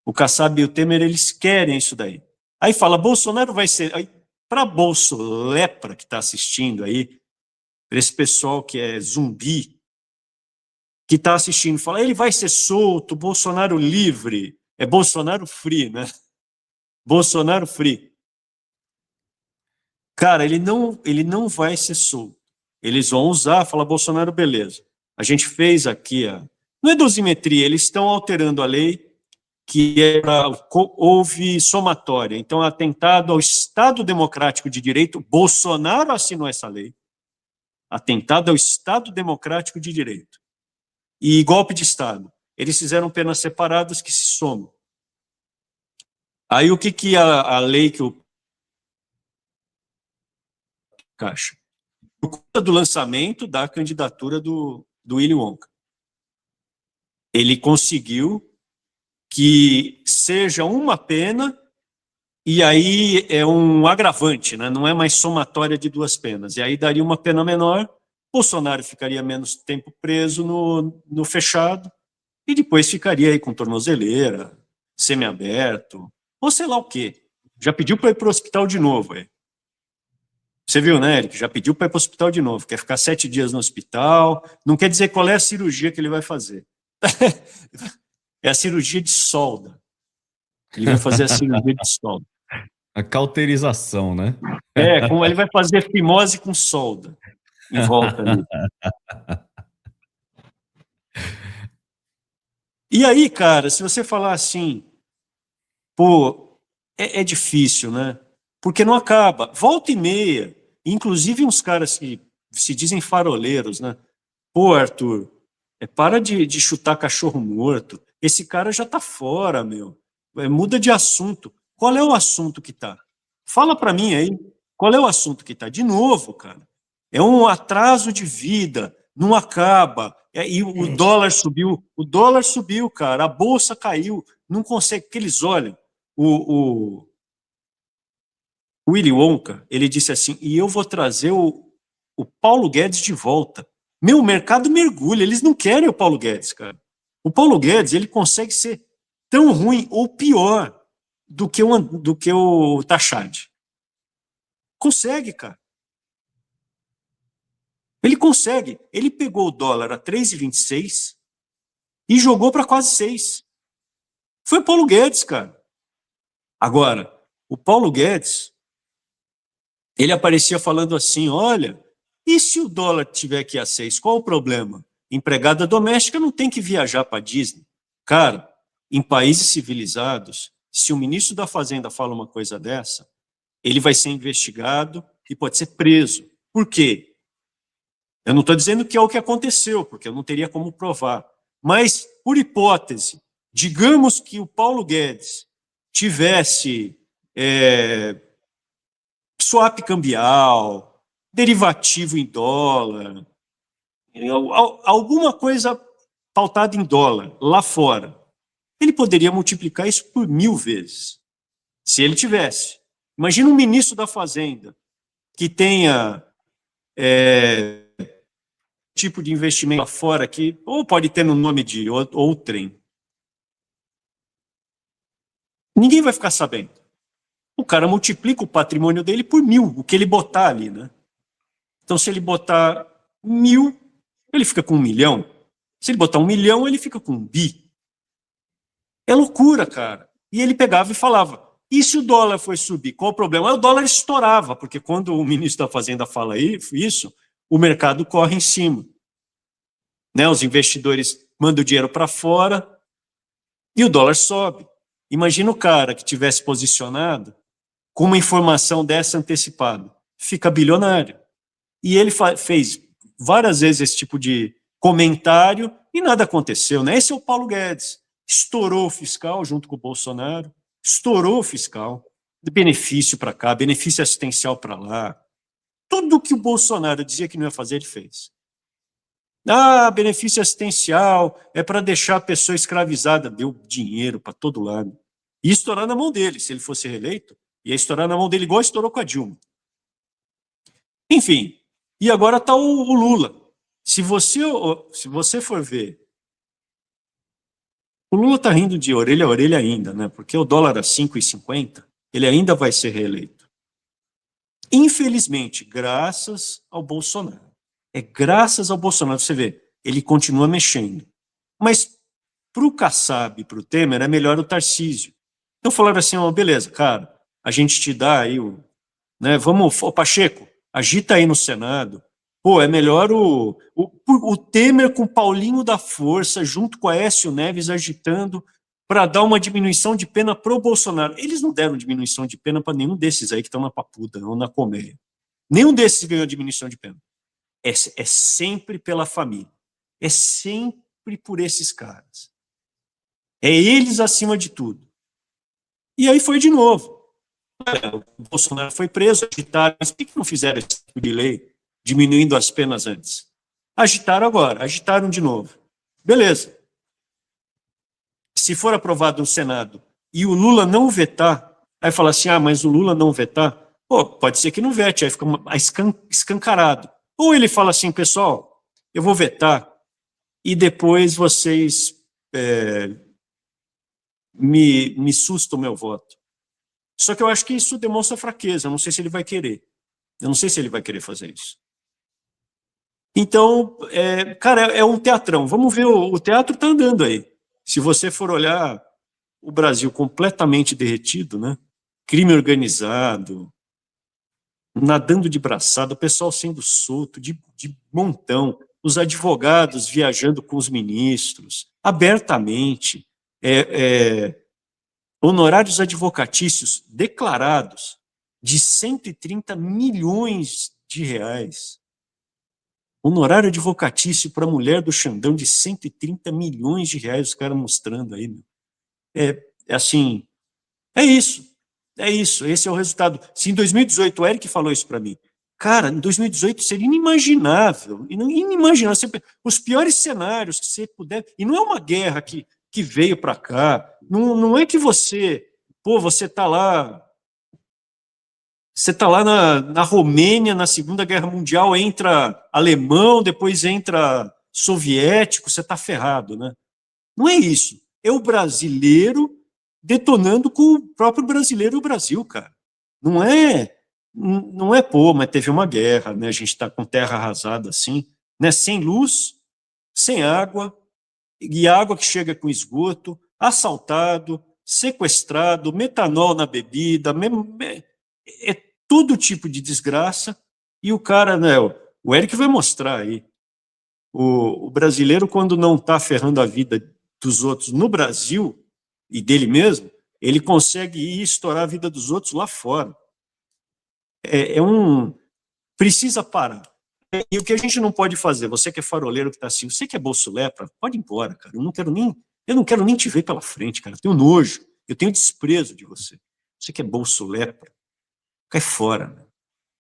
O Kassab e o Temer, eles querem isso daí. Aí fala, Bolsonaro vai ser... Para Bolsolepra que está assistindo aí, para esse pessoal que é zumbi, que está assistindo, fala, ele vai ser solto, Bolsonaro livre. É Bolsonaro free, né? Bolsonaro free. Cara, ele não vai ser solto. Eles vão usar, fala, Bolsonaro, beleza. A gente fez aqui, não é dosimetria, eles estão alterando a lei que houve somatória. Então, atentado ao Estado Democrático de Direito, Bolsonaro assinou essa lei. Atentado ao Estado Democrático de Direito. E golpe de Estado. Eles fizeram penas separadas que se somam. Aí o que a lei que o Caixa? Por conta do lançamento da candidatura do Willy Wonka. Ele conseguiu que seja uma pena e aí é um agravante, né? Não é mais somatória de duas penas. E aí daria uma pena menor, Bolsonaro ficaria menos tempo preso no fechado e depois ficaria aí com tornozeleira, semiaberto, ou sei lá o quê. Já pediu para ir para o hospital de novo. Aí. Você viu, né, Eric? Já pediu para ir para o hospital de novo. Quer ficar 7 dias no hospital. Não quer dizer qual é a cirurgia que ele vai fazer. É a cirurgia de solda. Ele vai fazer a cirurgia de solda. A cauterização, né? Como ele vai fazer fimose com solda em volta ali. E aí, cara, se você falar assim, pô, é difícil, né? Porque não acaba. Volta e meia, inclusive uns caras que se dizem faroleiros, né? Pô, Arthur, para de chutar cachorro morto. Esse cara já tá fora, meu. Muda de assunto. Qual é o assunto que tá? Fala para mim aí. Qual é o assunto que tá? De novo, cara. É um atraso de vida. Não acaba. E o dólar subiu, cara. A bolsa caiu. Não consegue. Porque eles olham. O Willy Wonka, ele disse assim, e eu vou trazer o Paulo Guedes de volta. Meu, o mercado mergulha, eles não querem o Paulo Guedes, cara. O Paulo Guedes, ele consegue ser tão ruim ou pior do que o Tachad. Consegue, cara. Ele consegue. Ele pegou o dólar a 3,26 e jogou para quase 6. Foi o Paulo Guedes, cara. Agora, o Paulo Guedes, ele aparecia falando assim, olha, e se o dólar tiver que ir a 6, qual o problema? Empregada doméstica não tem que viajar para Disney. Cara, em países civilizados, se o ministro da Fazenda fala uma coisa dessa, ele vai ser investigado e pode ser preso. Por quê? Eu não estou dizendo que é o que aconteceu, porque eu não teria como provar. Mas, por hipótese, digamos que o Paulo Guedes tivesse swap cambial, derivativo em dólar, alguma coisa pautada em dólar lá fora, ele poderia multiplicar isso por 1000 vezes, se ele tivesse. Imagina um ministro da Fazenda que tenha tipo de investimento lá fora que, ou pode ter no nome de outrem. Ninguém vai ficar sabendo. O cara multiplica o patrimônio dele por 1000, o que ele botar ali, né? Então, se ele botar 1000, ele fica com 1 milhão. Se ele botar 1 milhão, ele fica com 1 bi. É loucura, cara. E ele pegava e falava, e se o dólar foi subir? Qual o problema? Aí o dólar estourava, porque quando o ministro da Fazenda fala isso, o mercado corre em cima. Né? Os investidores mandam o dinheiro para fora e o dólar sobe. Imagina o cara que tivesse posicionado com uma informação dessa antecipada. Fica bilionário. E ele fez várias vezes esse tipo de comentário e nada aconteceu. Né? Esse é o Paulo Guedes. Estourou o fiscal junto com o Bolsonaro, estourou o fiscal, benefício para cá, benefício assistencial para lá. Tudo que o Bolsonaro dizia que não ia fazer, ele fez. Ah, benefício assistencial é para deixar a pessoa escravizada. Deu dinheiro para todo lado. E estourar na mão dele. Se ele fosse reeleito, ia estourar na mão dele igual estourou com a Dilma. Enfim, e agora está o Lula. Se você for ver O Lula está rindo de orelha a orelha ainda, né? Porque o dólar a 5,50, ele ainda vai ser reeleito. Infelizmente, graças ao Bolsonaro. É graças ao Bolsonaro, você vê, ele continua mexendo. Mas para o Kassab e para o Temer é melhor o Tarcísio. Então falaram assim, ó, beleza, cara, a gente te dá aí o... Né, vamos, ô Pacheco, agita aí no Senado. Pô, é melhor o Temer com o Paulinho da Força, junto com a Aécio Neves agitando para dar uma diminuição de pena pro Bolsonaro. Eles não deram diminuição de pena para nenhum desses aí que estão na Papuda ou na Colmeia. Nenhum desses ganhou diminuição de pena. É sempre pela família. É sempre por esses caras. É eles acima de tudo. E aí foi de novo. O Bolsonaro foi preso, agitaram. Mas por que não fizeram esse tipo de lei, diminuindo as penas antes? Agitaram agora, agitaram de novo. Beleza. Se for aprovado no Senado e o Lula não vetar, aí fala assim, ah, mas o Lula não vetar, pô, pode ser que não vete, aí fica escancarado. Ou ele fala assim, pessoal, eu vou vetar e depois vocês me sustam o meu voto. Só que eu acho que isso demonstra fraqueza, eu não sei se ele vai querer. Eu não sei se ele vai querer fazer isso. Então, cara, é um teatrão. Vamos ver, o teatro está andando aí. Se você for olhar o Brasil completamente derretido, né? Crime organizado, nadando de braçada, o pessoal sendo solto de montão, os advogados viajando com os ministros, abertamente, honorários advocatícios declarados de 130 milhões de reais. Honorário advocatício para a mulher do Xandão de 130 milhões de reais, os caras mostrando aí. Assim, é isso. É isso, esse é o resultado. Se em 2018 o Eric falou isso para mim, cara, em 2018 seria inimaginável, inimaginável. Os piores cenários que você puder. E não é uma guerra que veio para cá, não é que você, pô, você está lá. Você está lá na Romênia, na Segunda Guerra Mundial, entra alemão, depois entra soviético, você está ferrado, né? Não é isso. É o brasileiro detonando com o próprio brasileiro e o Brasil, cara. Não é, pô, mas teve uma guerra, né? A gente está com terra arrasada assim, né? Sem luz, sem água, e água que chega com esgoto, assaltado, sequestrado, metanol na bebida, é todo tipo de desgraça. E o cara, né? O Eric vai mostrar aí. O brasileiro, quando não está ferrando a vida dos outros no Brasil e dele mesmo, ele consegue ir estourar a vida dos outros lá fora. Precisa parar. E o que a gente não pode fazer, você que é faroleiro que está assim, você que é bolso-lepra, pode ir embora, cara. Eu não quero nem te ver pela frente, cara. Eu tenho nojo, eu tenho desprezo de você. Você que é bolso-lepra, cai fora, né?